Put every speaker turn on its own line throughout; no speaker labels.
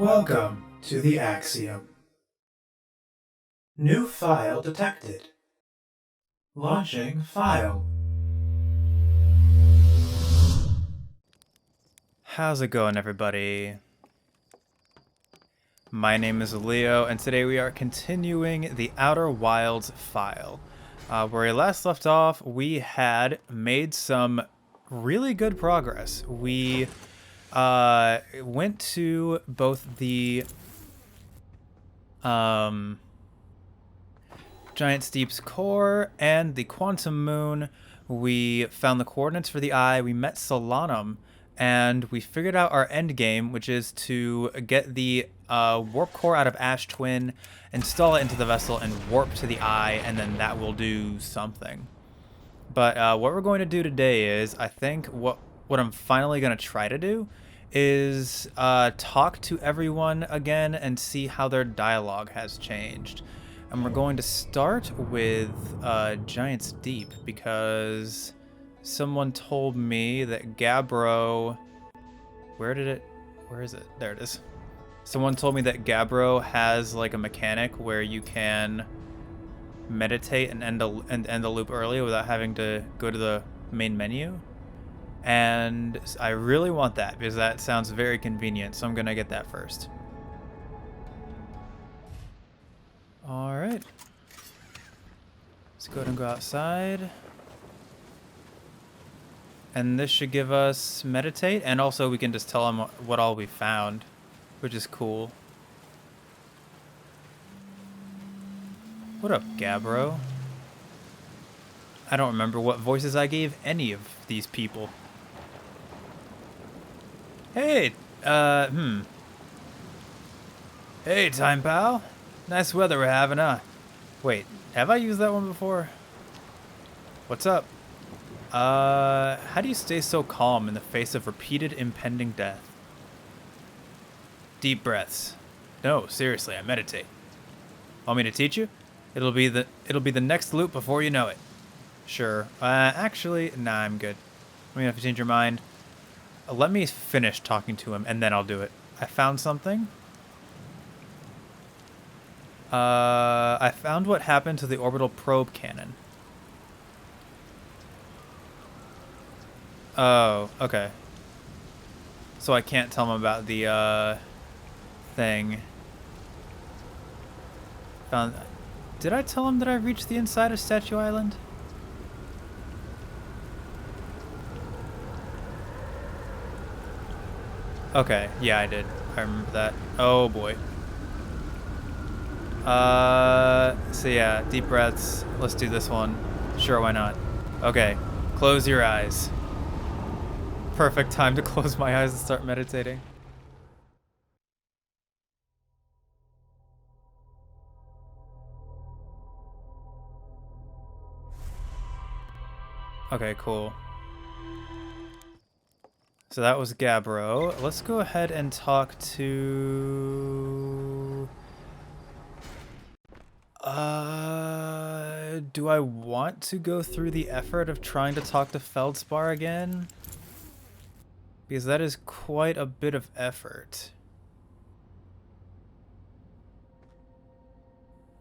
Welcome to the Axiom. New file detected. Launching file.
How's it going, everybody? My name is Leo, and today we are continuing the Outer Wilds file. Where we last left off, we had made some really good progress. We went to both the Giant Steep's core and the Quantum Moon. We found the coordinates for the eye. We met Solanum, and we figured out our end game, which is to get the warp core out of Ash Twin, install it into the vessel, and warp to the eye, and then that will do something. But what we're going to do today is, I think what I'm finally going to try to do is talk to everyone again and see how their dialogue has changed. And we're going to start with Giant's Deep, because someone told me that Gabbro... Where is it? There it is. Someone told me that Gabbro has like a mechanic where you can meditate and end the loop early without having to go to the main menu. And I really want that because that sounds very convenient, so I'm gonna get that first. Alright. Let's go ahead and go outside. And this should give us meditate, and also we can just tell them what all we found, which is cool. What up, Gabbro? I don't remember what voices I gave any of these people. Hey, Hey, Time Pal. Nice weather we're having, huh? Wait, have I used that one before? What's up? How do you stay so calm in the face of repeated impending death? Deep breaths. No, seriously, I meditate. Want me to teach you? It'll be the next loop before you know it. Sure. Actually, nah, I'm good. I mean, if you change your mind, let me finish talking to him, and then I'll do it. I found something. I found what happened to the orbital probe cannon. Oh, okay. So I can't tell him about the, thing. Did I tell him that I reached the inside of Statue Island? Okay, yeah, I did. I remember that. Oh, boy. So yeah, deep breaths. Let's do this one. Sure, why not? Okay, close your eyes. Perfect time to close my eyes and start meditating. Okay, cool. So that was Gabbro. Let's go ahead and talk to... do I want to go through the effort of trying to talk to Feldspar again? Because that is quite a bit of effort.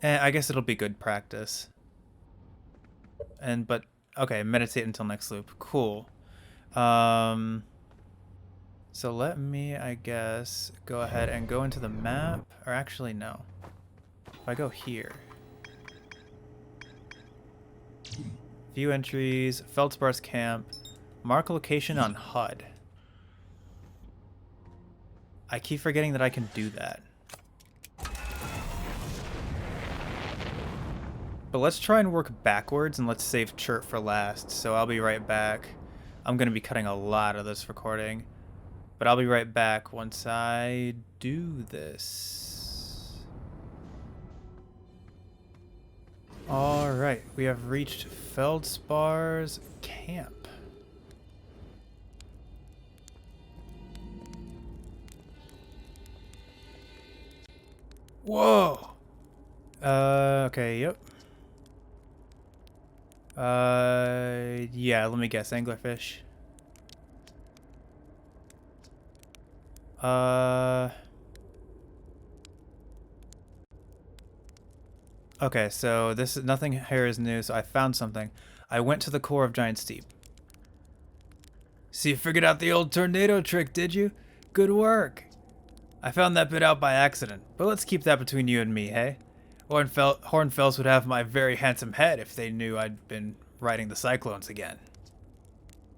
I guess it'll be good practice. But okay, meditate until next loop. Cool. So let me, I guess, go ahead and go into the map. Or actually, no. If I go here. View entries, Feldspar's camp, mark location on HUD. I keep forgetting that I can do that. But let's try and work backwards, and let's save Chert for last. So I'll be right back. I'm going to be cutting a lot of this recording. But I'll be right back once I do this. Alright, we have reached Feldspar's camp. Whoa! Okay, yep. Yeah, let me guess, anglerfish. Okay, so this is nothing here is new, so I found something. I went to the core of Giant Steep. So you figured out the old tornado trick, did you? Good work. I found that bit out by accident, but let's keep that between you and me, hey? Hornfels would have my very handsome head if they knew I'd been riding the cyclones again.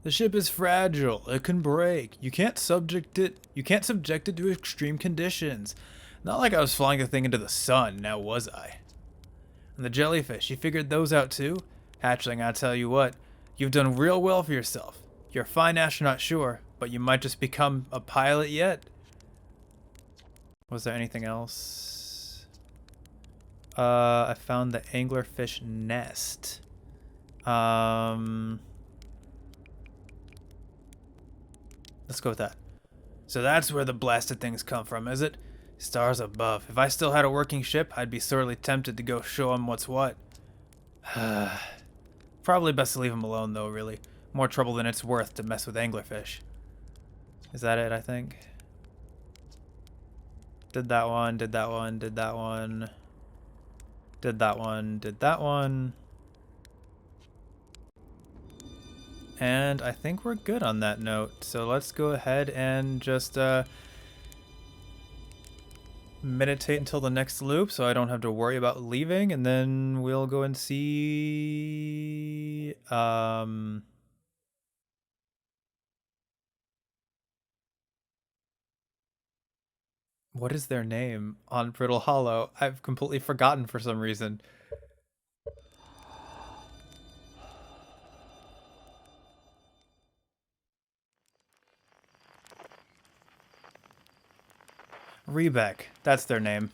The ship is fragile. It can break. You can't subject it to extreme conditions. Not like I was flying the thing into the sun, now was I? And the jellyfish, you figured those out too? Hatchling, I tell you what, you've done real well for yourself. You're a fine astronaut, sure, but you might just become a pilot yet. Was there anything else? I found the anglerfish nest. Let's go with that. So that's where the blasted things come from, is it? Stars above. If I still had a working ship, I'd be sorely tempted to go show 'em what's what. Probably best to leave him alone, though, really. More trouble than it's worth to mess with anglerfish. Is that it, I think? Did that one, did that one, did that one. Did that one, did that one. And I think we're good on that note. So let's go ahead and just meditate until the next loop so I don't have to worry about leaving, and then we'll go and see what is their name on Brittle Hollow? I've completely forgotten for some reason. Rebec, that's their name.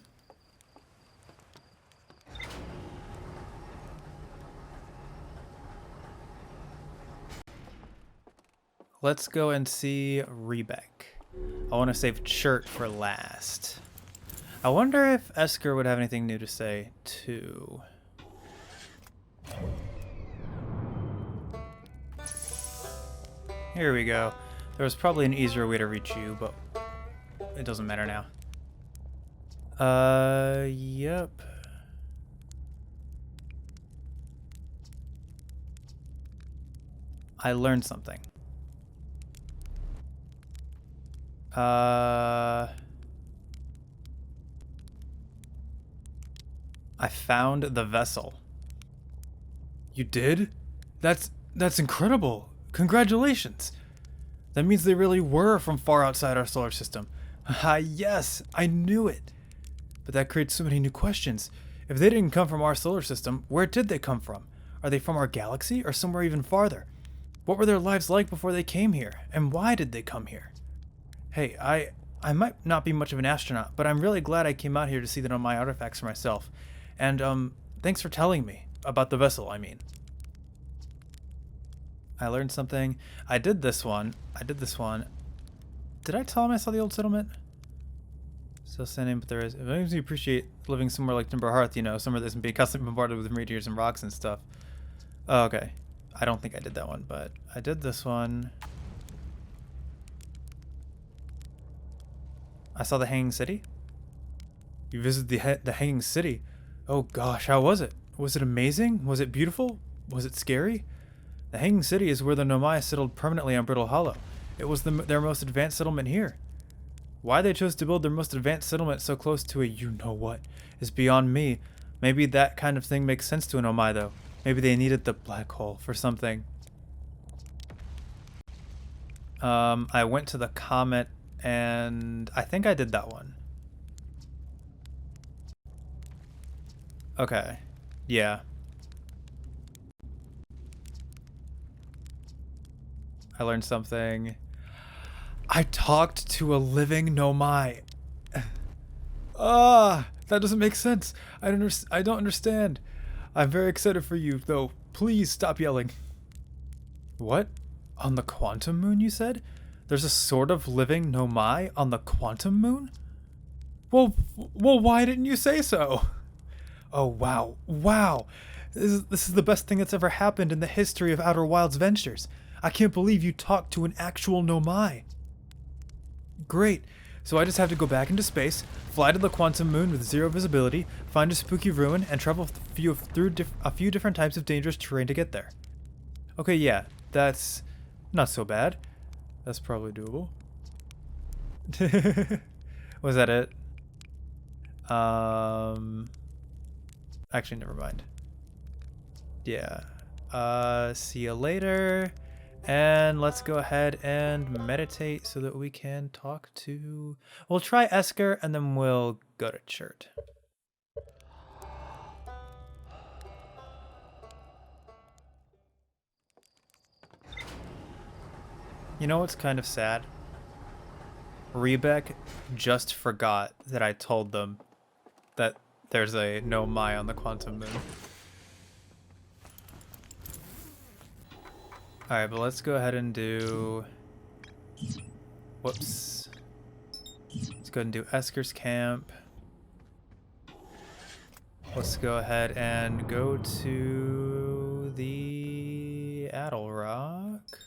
Let's go and see Rebec. I want to save Chert for last. I wonder if Esker would have anything new to say, too. Here we go. There was probably an easier way to reach you, but it doesn't matter now. Yep. I learned something. I found the vessel. You did? That's incredible. Congratulations. That means they really were from far outside our solar system. Ah, yes, I knew it. But that creates so many new questions. If they didn't come from our solar system, where did they come from? Are they from our galaxy or somewhere even farther? What were their lives like before they came here? And why did they come here? Hey, I might not be much of an astronaut, but I'm really glad I came out here to see the Nomai artifacts for myself. And, thanks for telling me about the vessel, I mean. I learned something. I did this one. Did I tell him I saw the old settlement? Still standing, but there is. It makes me appreciate living somewhere like Timber Hearth, you know, somewhere that isn't being constantly bombarded with meteors and rocks and stuff. Oh, okay. I don't think I did that one, but I did this one. I saw the Hanging City. You visited the Hanging City. Oh gosh, how was it? Was it amazing? Was it beautiful? Was it scary? The Hanging City is where the Nomai settled permanently on Brittle Hollow. It was their most advanced settlement here. Why they chose to build their most advanced settlement so close to a you-know-what is beyond me. Maybe that kind of thing makes sense to an Nomai, though. Maybe they needed the black hole for something. I went to the comet, and I think I did that one. Okay. Yeah. I learned something. I talked to a living Nomai. That doesn't make sense. I don't understand. I'm very excited for you, though. Please stop yelling. What? On the Quantum Moon, you said? There's a sort of living Nomai on the Quantum Moon? Well, why didn't you say so? Oh, wow. Wow. This is the best thing that's ever happened in the history of Outer Wilds ventures. I can't believe you talked to an actual Nomai. Great. So I just have to go back into space, fly to the quantum moon with zero visibility, find a spooky ruin, and travel through a few different types of dangerous terrain to get there. Okay, yeah, that's not so bad. That's probably doable. Was that it? Actually, never mind. Yeah. See you later. And let's go ahead and meditate so that we can talk to... We'll try Esker and then we'll go to Chert. You know what's kind of sad? Rebek just forgot that I told them that there's a Nomai on the quantum moon. Alright, but let's go ahead and do... Whoops. Let's go ahead and do Esker's camp. Let's go ahead and go to the Addle Rock.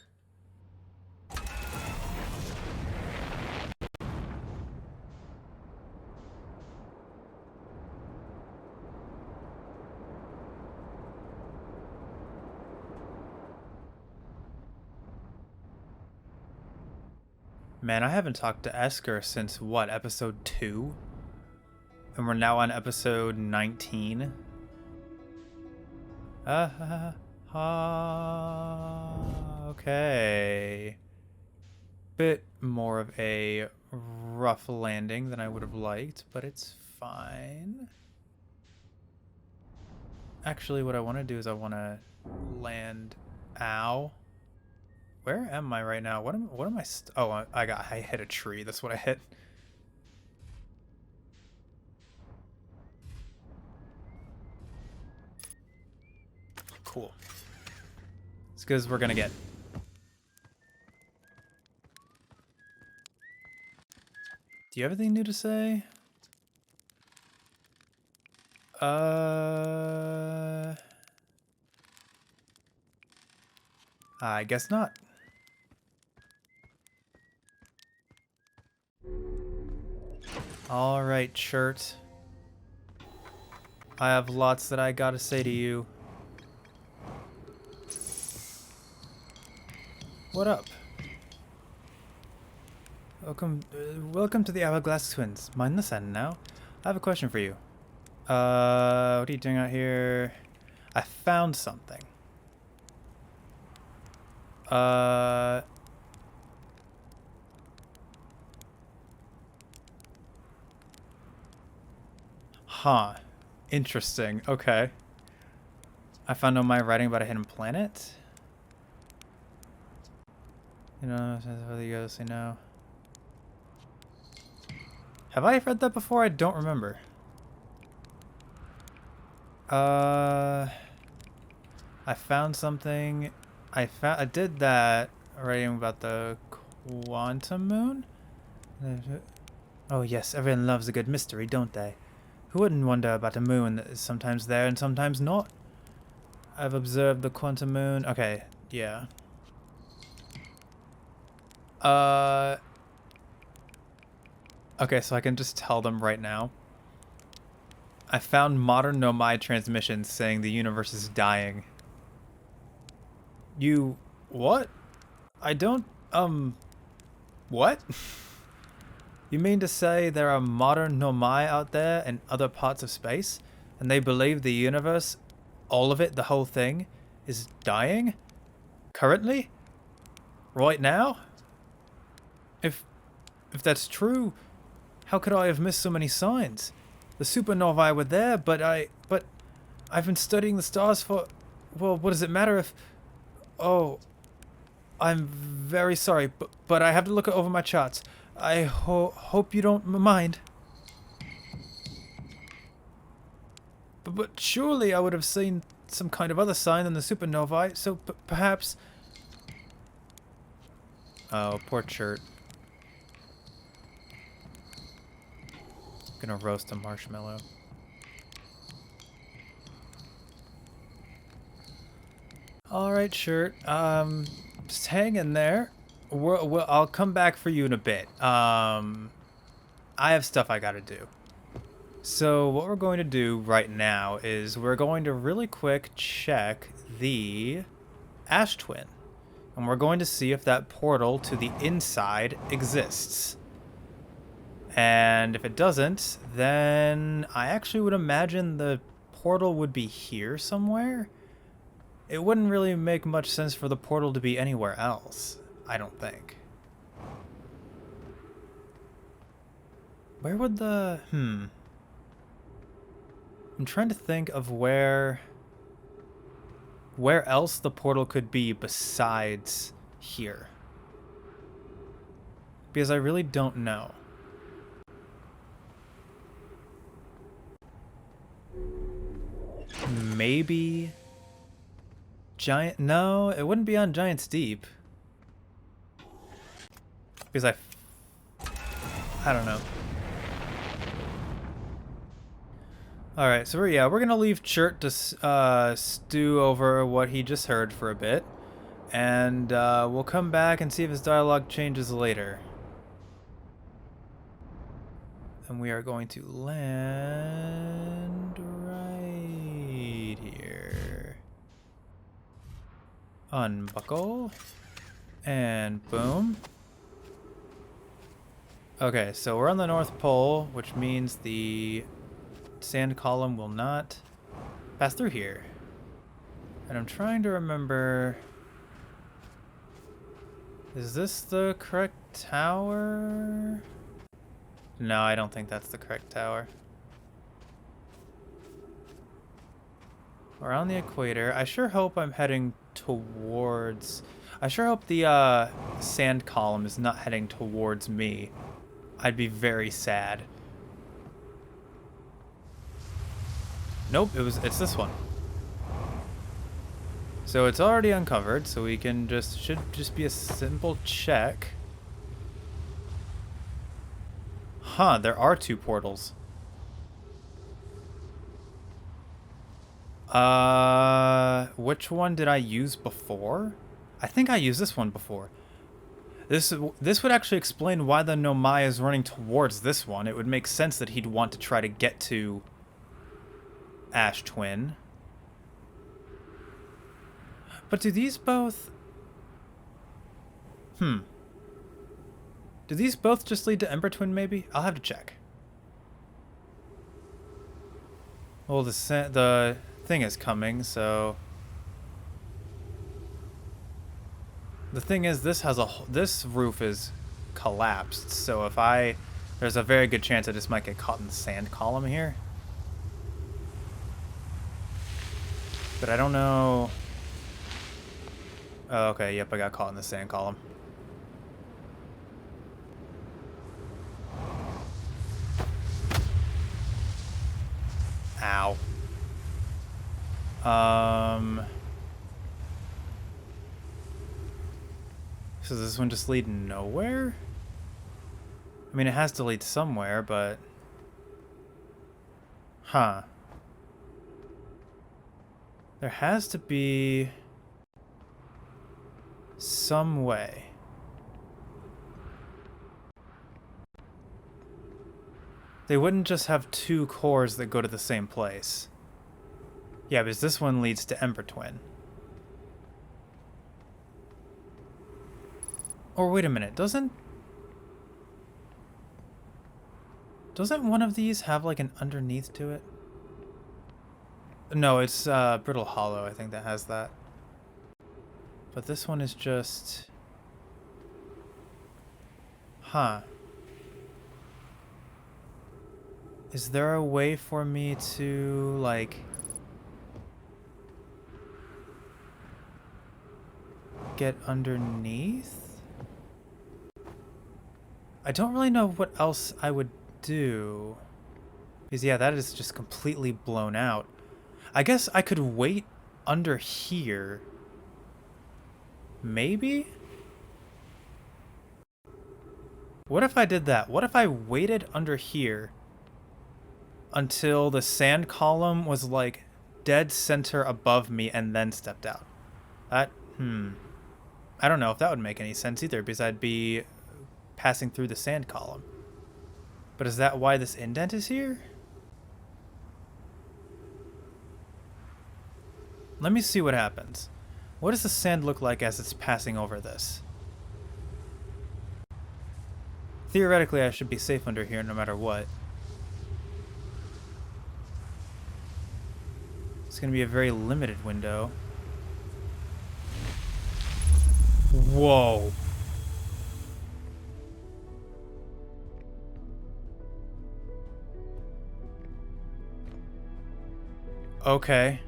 Man, I haven't talked to Esker since, what, episode 2? And we're now on episode 19? Okay. Bit more of a rough landing than I would have liked, but it's fine. Actually, what I want to do is I want to land... Ow. Where am I right now? What am I oh, I hit a tree. That's what I hit. Cool. It's because we're gonna get... Do you have anything new to say? I guess not. All right, Chert. I have lots that I gotta say to you. What up? Welcome to the Hourglass Twins. Mind the sun now. I have a question for you. What are you doing out here? I found something. Huh. Interesting. Okay. I found on my writing about a hidden planet. You know, whether you guys say no. Have I read that before? I don't remember. I found something. I did that writing about the quantum moon. Oh yes, everyone loves a good mystery, don't they? Who wouldn't wonder about a moon that is sometimes there and sometimes not? I've observed the quantum moon. Okay, yeah. Okay, so I can just tell them right now. I found modern Nomai transmissions saying the universe is dying. You... what? I don't... what? You mean to say there are modern Nomai out there in other parts of space, and they believe the universe, all of it, the whole thing, is dying? Currently? Right now? If that's true, how could I have missed so many signs? The supernovae were there, but I've been studying the stars for... well, what does it matter if... Oh, I'm very sorry, but I have to look over my charts. I hope you don't mind. But surely I would have seen some kind of other sign than the supernovae, so perhaps... Oh, poor Chert. Gonna roast a marshmallow. Alright, Chert. Just hang in there. I'll come back for you in a bit. I have stuff I gotta do. So what we're going to do right now is we're going to really quick check the Ash Twin. And we're going to see if that portal to the inside exists. And if it doesn't, then I actually would imagine the portal would be here somewhere. It wouldn't really make much sense for the portal to be anywhere else, I don't think. Where would the... I'm trying to think of where else the portal could be besides here. Because I really don't know. Maybe Giant... No, it wouldn't be on Giant's Deep. Because I don't know. Alright, so we're gonna leave Chert to stew over what he just heard for a bit. And we'll come back and see if his dialogue changes later. And we are going to land right here. Unbuckle. And boom. Okay, so we're on the North Pole, which means the sand column will not pass through here. And I'm trying to remember... Is this the correct tower? No, I don't think that's the correct tower. We're on the equator. I sure hope I'm heading towards... I sure hope the sand column is not heading towards me. I'd be very sad. Nope, it's this one. So it's already uncovered, so we can should just be a simple check. Huh, there are two portals. Which one did I use before? I think I used this one before. This would actually explain why the Nomai is running towards this one. It would make sense that he'd want to try to get to Ash Twin. But do these both... Do these both just lead to Ember Twin, maybe? I'll have to check. Well, the thing is coming, so... The thing is, this roof is collapsed, so there's a very good chance I just might get caught in the sand column here. But I don't know... Oh, okay, yep, I got caught in the sand column. Ow. So does this one just lead nowhere? I mean, it has to lead somewhere, but... Huh. There has to be... some way. They wouldn't just have two cores that go to the same place. Yeah, because this one leads to Ember Twin. Or wait a minute, doesn't one of these have like an underneath to it? No, it's Brittle Hollow, I think that has that. But this one is just... Huh. Is there a way for me to, like... get underneath? I don't really know what else I would do. Because, yeah, that is just completely blown out. I guess I could wait under here. Maybe? What if I did that? What if I waited under here until the sand column was like dead center above me and then stepped out? I don't know if that would make any sense either, because I'd be passing through the sand column. But is that why this indent is here? Let me see what happens. What does the sand look like as it's passing over this? Theoretically, I should be safe under here no matter what. It's going to be a very limited window. Whoa. Okay.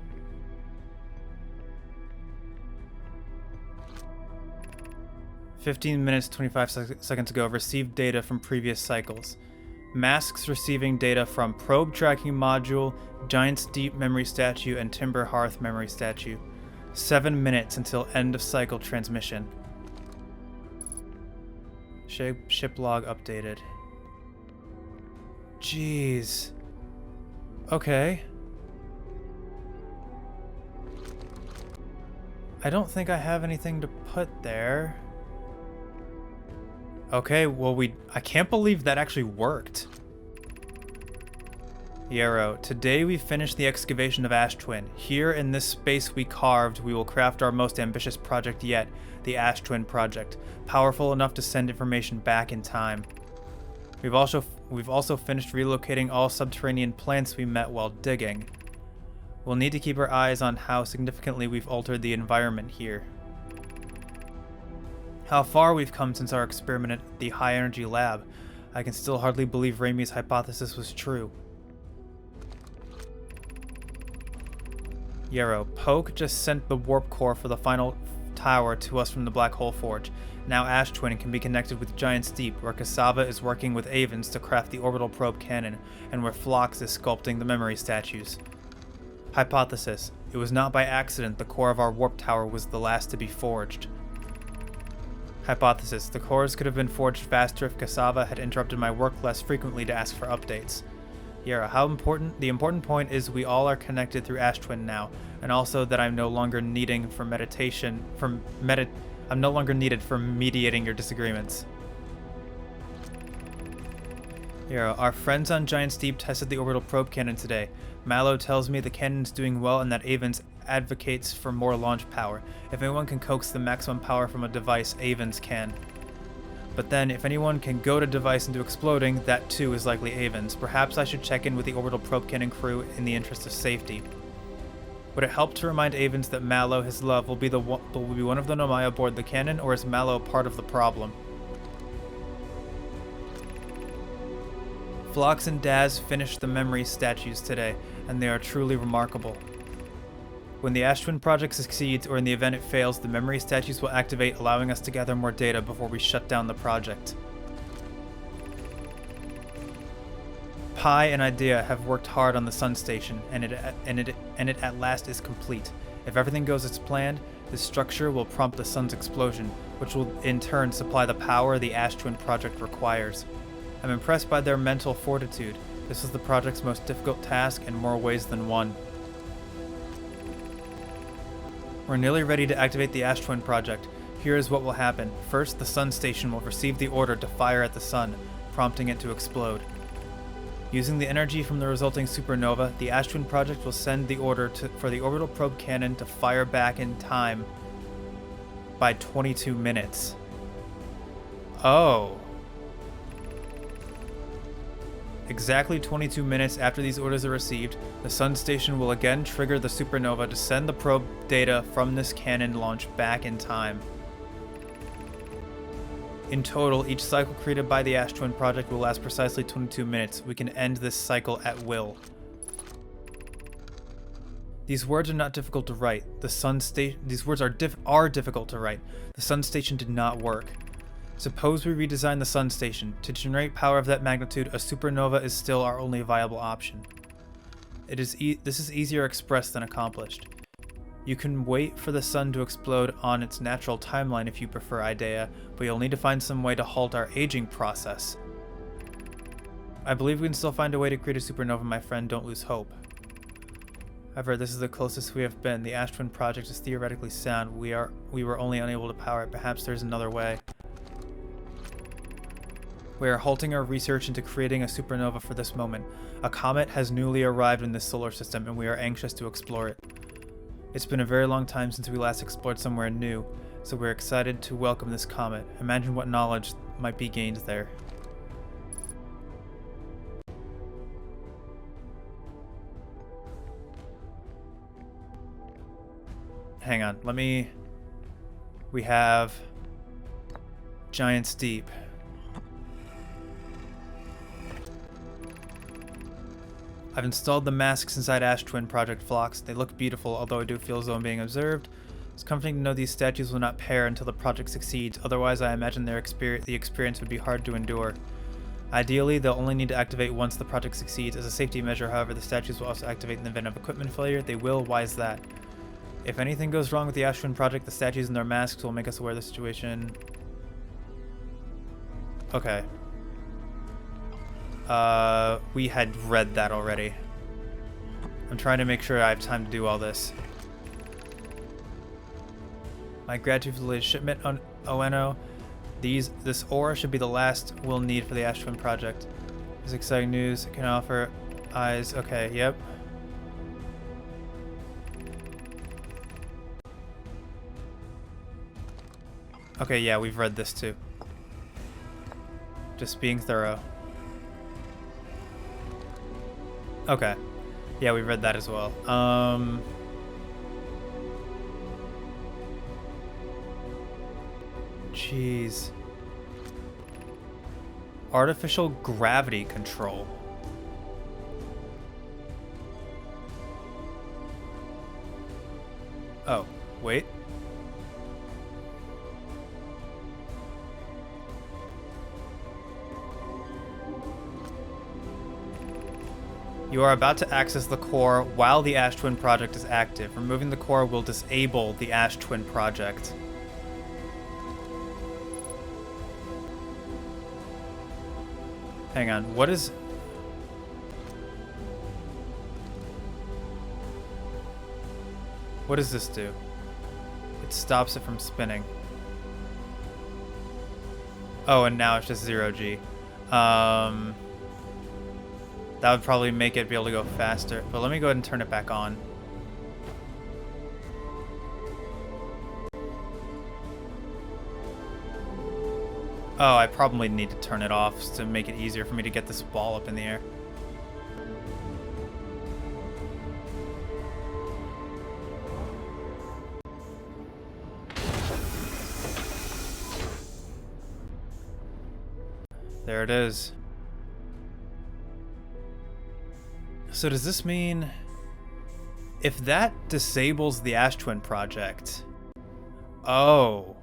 "15 minutes, 25 seconds ago, received data from previous cycles. Masks receiving data from probe tracking module, Giant's Deep memory statue, and Timber Hearth memory statue. 7 minutes until end of cycle transmission. Ship log updated." Jeez. Okay. I don't think I have anything to put there. Okay, well I can't believe that actually worked. Yarrow, today we finished the excavation of Ash Twin. Here in this space we carved, we will craft our most ambitious project yet, the Ash Twin project, powerful enough to send information back in time. We've also finished relocating all subterranean plants we met while digging. We'll need to keep our eyes on how significantly we've altered the environment here. How far we've come since our experiment at the High Energy Lab. I can still hardly believe Raimi's hypothesis was true. Yarrow, Poke just sent the warp core for the final tower to us from the Black Hole Forge. Now Ash Twin can be connected with Giant's Deep, where Cassava is working with Avens to craft the orbital probe cannon, and where Phlox is sculpting the memory statues. Hypothesis. It was not by accident the core of our warp tower was the last to be forged. Hypothesis. The cores could have been forged faster if Cassava had interrupted my work less frequently to ask for updates. Yara, the important point is we all are connected through Ash Twin now, and also that I'm no longer needed for mediating your disagreements. Yara, our friends on Giant's Deep tested the orbital probe cannon today. Mallow tells me the cannon's doing well and that Avens advocates for more launch power. If anyone can coax the maximum power from a device, Avens can. But then, if anyone can goad a device into exploding, that too is likely Avens. Perhaps I should check in with the orbital probe cannon crew in the interest of safety. Would it help to remind Avens that Mallow, his love, will be one of the Nomai aboard the cannon, or is Mallow part of the problem? Phlox and Daz finished the memory statues today, and they are truly remarkable. When the Ash Twin project succeeds, or in the event it fails, the memory statues will activate, allowing us to gather more data before we shut down the project. Pi and Idea have worked hard on the Sun Station, and it at last is complete. If everything goes as planned, this structure will prompt the Sun's explosion, which will in turn supply the power the Ash Twin project requires. I'm impressed by their mental fortitude. This is the project's most difficult task in more ways than one. We're nearly ready to activate the Ash Twin project. Here is what will happen. First, the Sun Station will receive the order to fire at the Sun, prompting it to explode. Using the energy from the resulting supernova, the Ash Twin project will send the order for the orbital probe cannon to fire back in time by 22 minutes. Oh. Exactly 22 minutes after these orders are received, the Sun Station will again trigger the supernova to send the probe data from this cannon launch back in time. In total, each cycle created by the Ash Twin project will last precisely 22 minutes. We can end this cycle at will. These words are not difficult to write. These words are difficult to write. The Sun Station did not work. Suppose we redesign the Sun Station. To generate power of that magnitude, a supernova is still our only viable option. This is easier expressed than accomplished. You can wait for the Sun to explode on its natural timeline if you prefer, Idea, but you'll need to find some way to halt our aging process. I believe we can still find a way to create a supernova, my friend. Don't lose hope. However, this is the closest we have been. The Ash Twin project is theoretically sound. We were only unable to power it. Perhaps there's another way. We are halting our research into creating a supernova for this moment. A comet has newly arrived in this solar system, and we are anxious to explore it. It's been a very long time since we last explored somewhere new, so we're excited to welcome this comet. Imagine what knowledge might be gained there. Hang on, we have Giant's Deep. I've installed the masks inside Ash Twin Project Phlox. They look beautiful, although I do feel as though I'm being observed. It's comforting to know these statues will not pair until the project succeeds, otherwise I imagine the experience would be hard to endure. Ideally, they'll only need to activate once the project succeeds. As a safety measure, however, the statues will also activate in the event of equipment failure. They will, why is that? If anything goes wrong with the Ash Twin Project, the statues and their masks will make us aware of the situation. Okay. We had read that already. I'm trying to make sure I have time to do all this. My gratitude for the latest shipment on Oeno. This ore should be the last we'll need for the Ash Twin Project. This exciting news can offer eyes. Okay, yep. Okay, yeah, we've read this too. Just being thorough. Okay. Yeah, we read that as well. Jeez. Artificial gravity control. Oh, wait. You are about to access the core while the Ash Twin Project is active. Removing the core will disable the Ash Twin Project. Hang on, what does this do? It stops it from spinning. Oh, and now it's just 0G. That would probably make it be able to go faster. But let me go ahead and turn it back on. Oh, I probably need to turn it off to make it easier for me to get this ball up in the air. There it is. So does this mean if that disables the Ash Twin Project? Oh.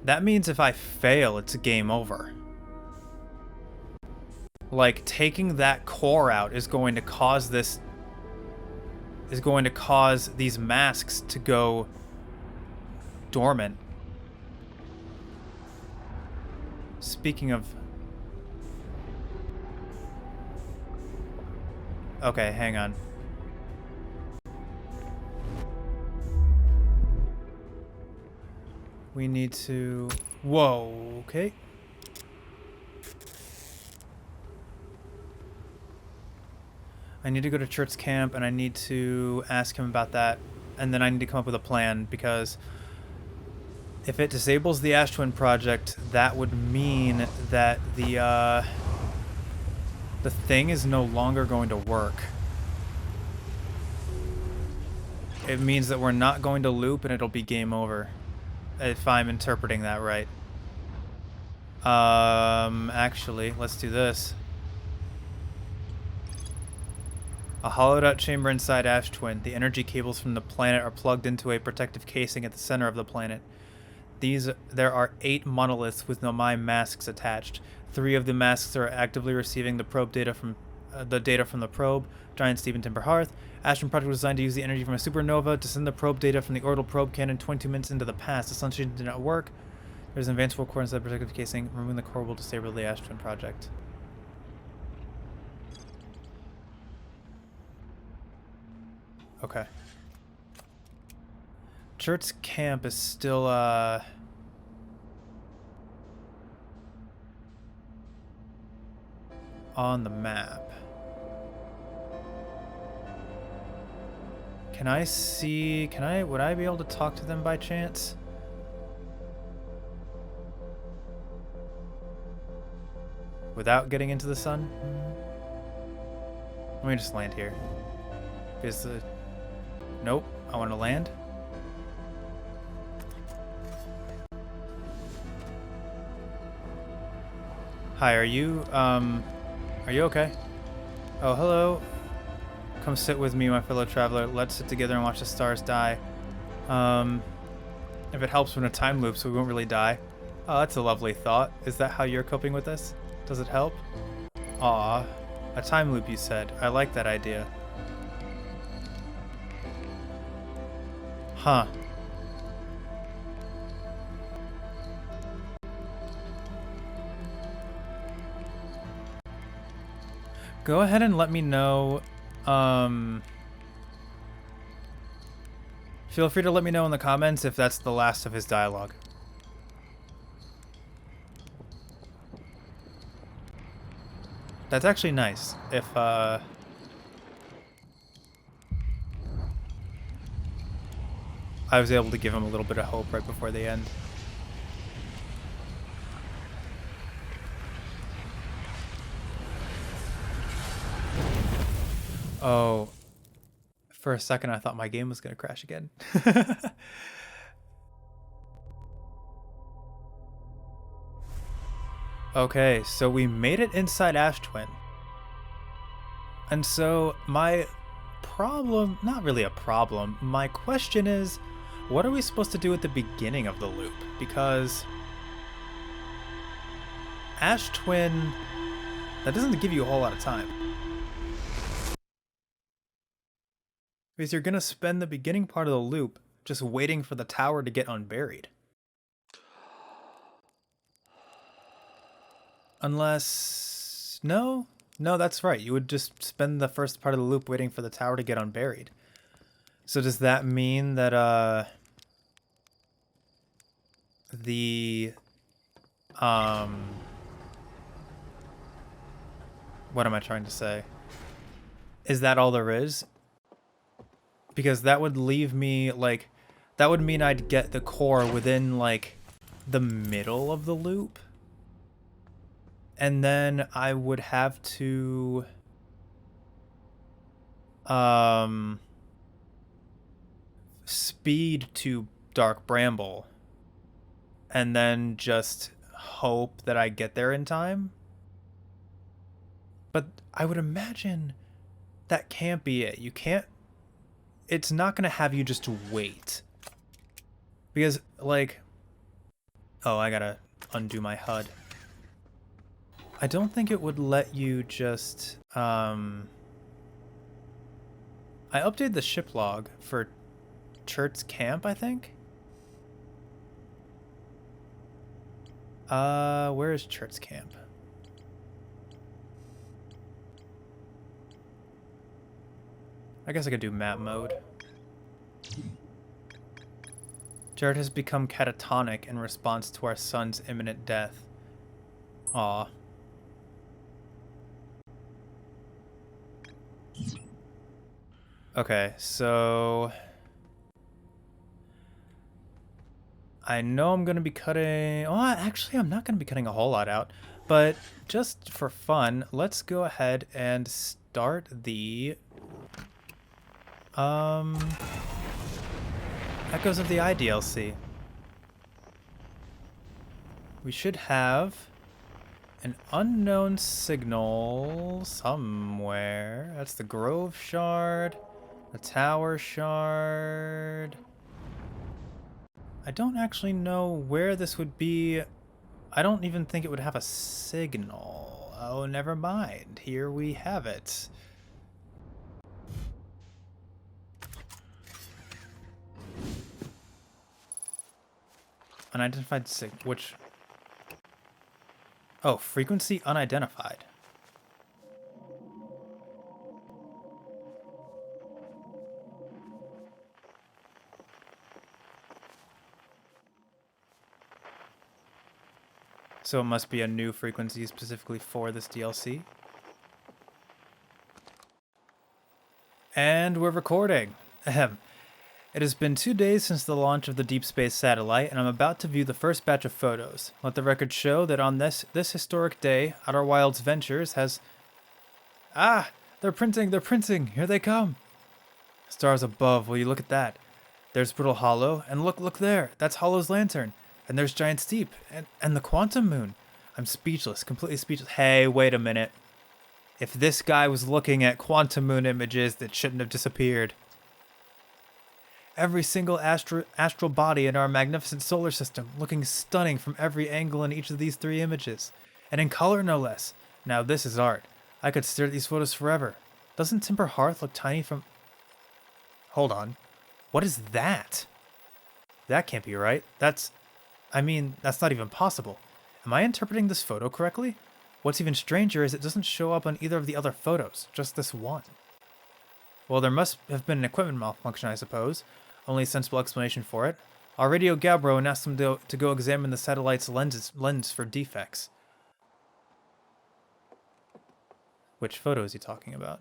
That means if I fail, it's a game over. Like, taking that core out is going to cause these masks to go dormant. Speaking of... Okay, hang on. We need to... Whoa, okay. I need to go to Church's camp, and I need to ask him about that. And then I need to come up with a plan, because if it disables the Ash Twin Project, that would mean that the thing is no longer going to work. It means that we're not going to loop and it'll be game over. If I'm interpreting that right. Actually, let's do this. A hollowed out chamber inside Ash Twin. The energy cables from the planet are plugged into a protective casing at the center of the planet. There are 8 monoliths with Nomai masks attached. 3 of the masks are actively receiving the probe data from the probe, Giant's Deep and Timber Hearth. Ash Twin Project was designed to use the energy from a supernova to send the probe data from the orbital probe cannon 22 minutes into the past. The assumption did not work. There's an advanced core inside the protective casing. Removing the core will disable the Ash Twin Project. Okay. Church's camp is still, on the map. Can I see... would I be able to talk to them by chance? Without getting into the sun? Let me just land here. Is the... Nope, I want to land. Hi, are you okay? Oh, hello. Come sit with me, my fellow traveler. Let's sit together and watch the stars die. If it helps, we're in a time loop, so we won't really die. Oh, that's a lovely thought. Is that how you're coping with this? Does it help? Aw, a time loop, you said. I like that idea. Huh. Go ahead and let me know. Feel free to let me know in the comments if that's the last of his dialogue. That's actually nice. If, I was able to give him a little bit of hope right before the end. Oh, for a second I thought my game was going to crash again. Okay, so we made it inside Ash Twin. And so my problem, not really a problem, my question is, what are we supposed to do at the beginning of the loop? Because Ash Twin, that doesn't give you a whole lot of time. Because you're going to spend the beginning part of the loop just waiting for the tower to get unburied. Unless... No, that's right. You would just spend the first part of the loop waiting for the tower to get unburied. So does that mean that, what am I trying to say? Is that all there is? Because that would leave me, like... That would mean I'd get the core within, like, the middle of the loop. And then I would have to... speed to Dark Bramble. And then just hope that I get there in time. But I would imagine that can't be it. You can't... It's not going to have you just wait. Because, like... Oh, I gotta undo my HUD. I don't think it would let you just... I updated the ship log for Chert's Camp, I think? Where is Chert's Camp? I guess I could do map mode. Chert has become catatonic in response to our son's imminent death. Aw. Okay, so... I know I'm going to be cutting... Oh, actually, I'm not going to be cutting a whole lot out. But just for fun, let's go ahead and start the... Echoes of the Eye DLC. We should have an unknown signal somewhere. That's the Grove Shard, the Tower Shard. I don't actually know where this would be. I don't even think it would have a signal. Oh, never mind. Here we have it. Unidentified signal. Which... Oh, frequency unidentified. So it must be a new frequency specifically for this DLC. And we're recording. Ahem. It has been 2 days since the launch of the Deep Space satellite, and I'm about to view the first batch of photos. Let the record show that on this historic day, Outer Wilds Ventures has... Ah! They're printing! Here they come! Stars above, will you look at that? There's Brittle Hollow, and look there! That's Hollow's lantern! And there's Giant Steep, and the Quantum Moon! I'm speechless, completely speechless. Hey, wait a minute. If this guy was looking at Quantum Moon images, that shouldn't have disappeared. Every single astral body in our magnificent solar system, looking stunning from every angle in each of these 3 images. And in color, no less. Now this is art. I could stare at these photos forever. Doesn't Timber Hearth look tiny from... Hold on. What is that? That can't be right. That's not even possible. Am I interpreting this photo correctly? What's even stranger is it doesn't show up on either of the other photos, just this one. Well, there must have been an equipment malfunction, I suppose. Only a sensible explanation for it. I'll radio Gabbro and ask them to go examine the satellite's lens for defects. Which photo is he talking about?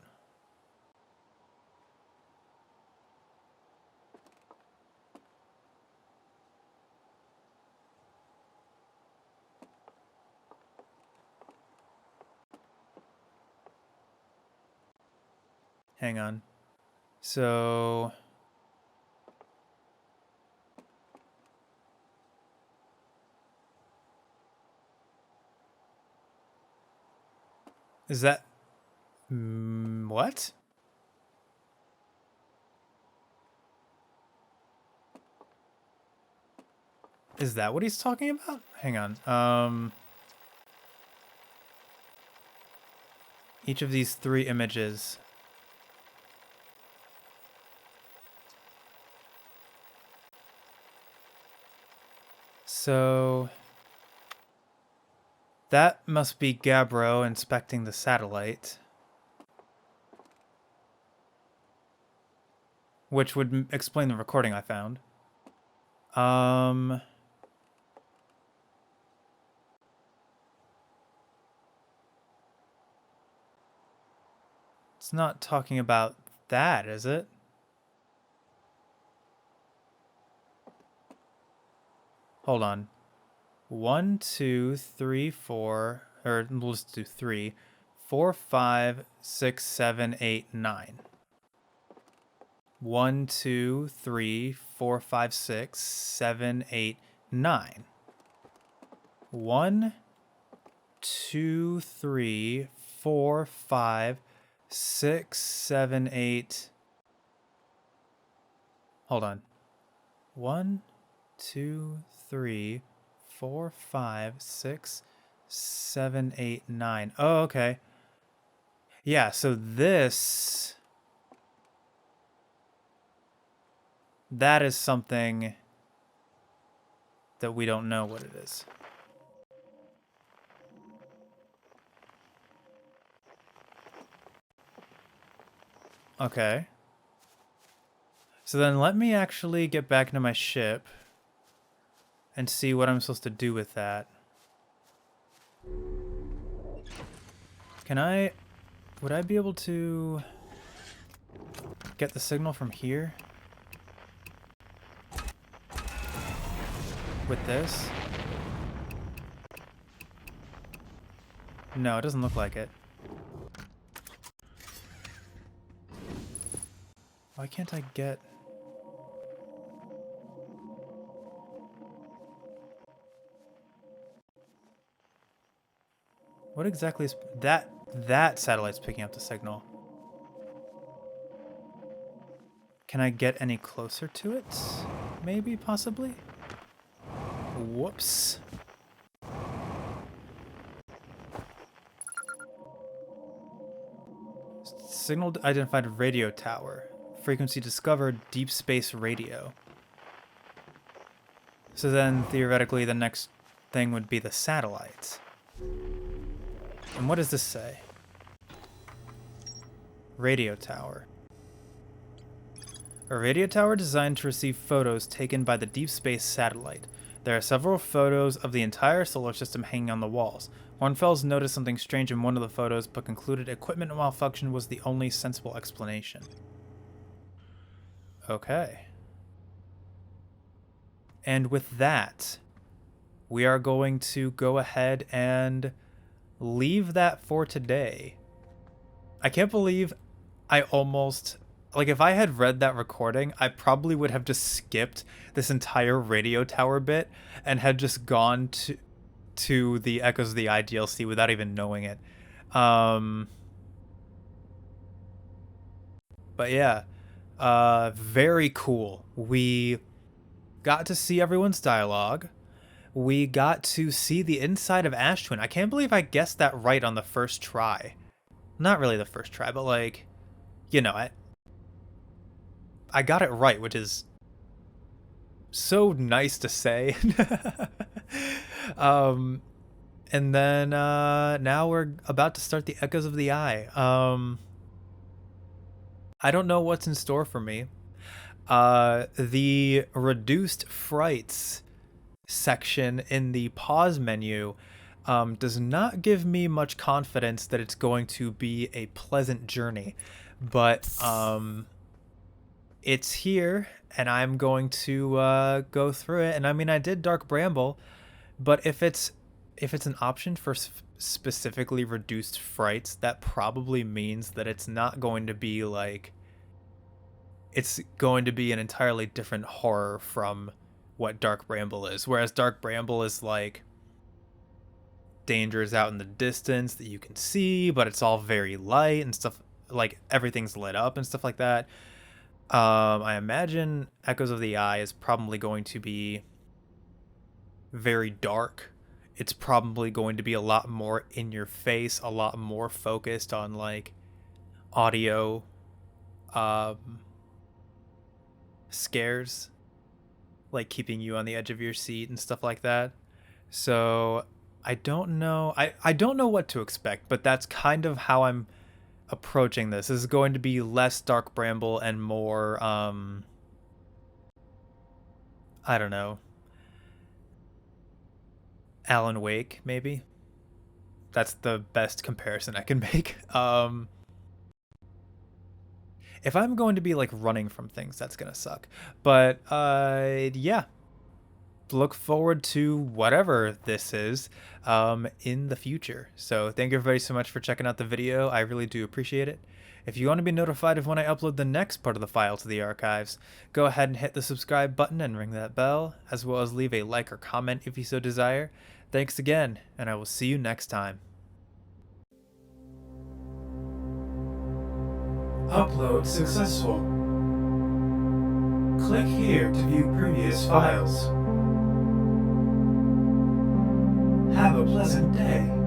Hang on. So... Is that... what? Is that what he's talking about? Hang on. Each of these 3 images... So that must be Gabbro inspecting the satellite, which would explain the recording I found. It's not talking about that, is it? Hold on. 1, 2, 3, 4, or we'll just do 3, 4, 5, 6, 7, 8, 9. 1, 2, 3, 4, 5, 6, 7, 8, 9. 1, 2, 3, 4, 5, 6, 7, 8. Hold on. 1, 2, 3, 4, 5, 6, 7, 8, 9. Oh, okay. Yeah, so this... that is something that we don't know what it is. Okay. So then let me actually get back into my ship and see what I'm supposed to do with that. Would I be able to get the signal from here? With this? No, it doesn't look like it. Why can't I get... What exactly is that? That satellite's picking up the signal. Can I get any closer to it? Maybe, possibly? Whoops. Signal identified radio tower. Frequency discovered, deep space radio. So then, theoretically, the next thing would be the satellites. And what does this say? Radio tower. A radio tower designed to receive photos taken by the deep space satellite. There are several photos of the entire solar system hanging on the walls. Hornfels noticed something strange in one of the photos, but concluded equipment malfunction was the only sensible explanation. Okay. And with that, we are going to go ahead and leave that for today. I can't believe I almost, like, if I had read that recording, I probably would have just skipped this entire radio tower bit and had just gone to the Echoes of the Eye DLC without even knowing it. But yeah, very cool. We got to see everyone's dialogue. We got to see the inside of Ashtwin. I can't believe I guessed that right on the first try. Not really the first try, but like, you know, I got it right, which is so nice to say. And then now we're about to start the Echoes of the Eye. I don't know what's in store for me. The reduced frights section in the pause menu does not give me much confidence that it's going to be a pleasant journey, but it's here and I'm going to go through it. And I mean, I did Dark Bramble, but if it's an option for specifically reduced frights, that probably means that it's not going to be like, it's going to be an entirely different horror from what Dark Bramble is. Whereas Dark Bramble is like dangers out in the distance that you can see, but it's all very light and stuff, like everything's lit up and stuff like that. I imagine Echoes of the Eye is probably going to be very dark. It's probably going to be a lot more in your face, a lot more focused on like audio scares, like keeping you on the edge of your seat and stuff like that. So I don't know. I don't know what to expect, but that's kind of how I'm approaching this. This is going to be less Dark Bramble and more I don't know, Alan Wake, maybe. That's the best comparison I can make. If I'm going to be like running from things, that's gonna suck. But yeah, look forward to whatever this is in the future. So thank you everybody so much for checking out the video. I really do appreciate it. If you want to be notified of when I upload the next part of the file to the archives, go ahead and hit the subscribe button and ring that bell, as well as leave a like or comment if you so desire. Thanks again, and I will see you next time.
Upload successful. Click here to view previous files. Have a pleasant day.